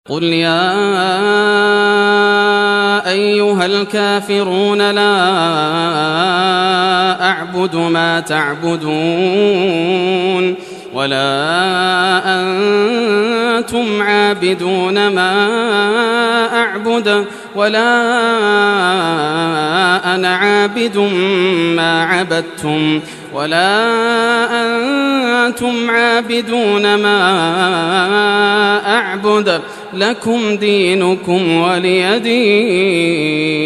قل يا أيها الكافرون لا أعبد ما تعبدون ولا أنتم عابدون ما أعبد ولا أنا عابد ما عبدتم ولا أنتم عابدون ما أعبد لكم دينكم ولي دين.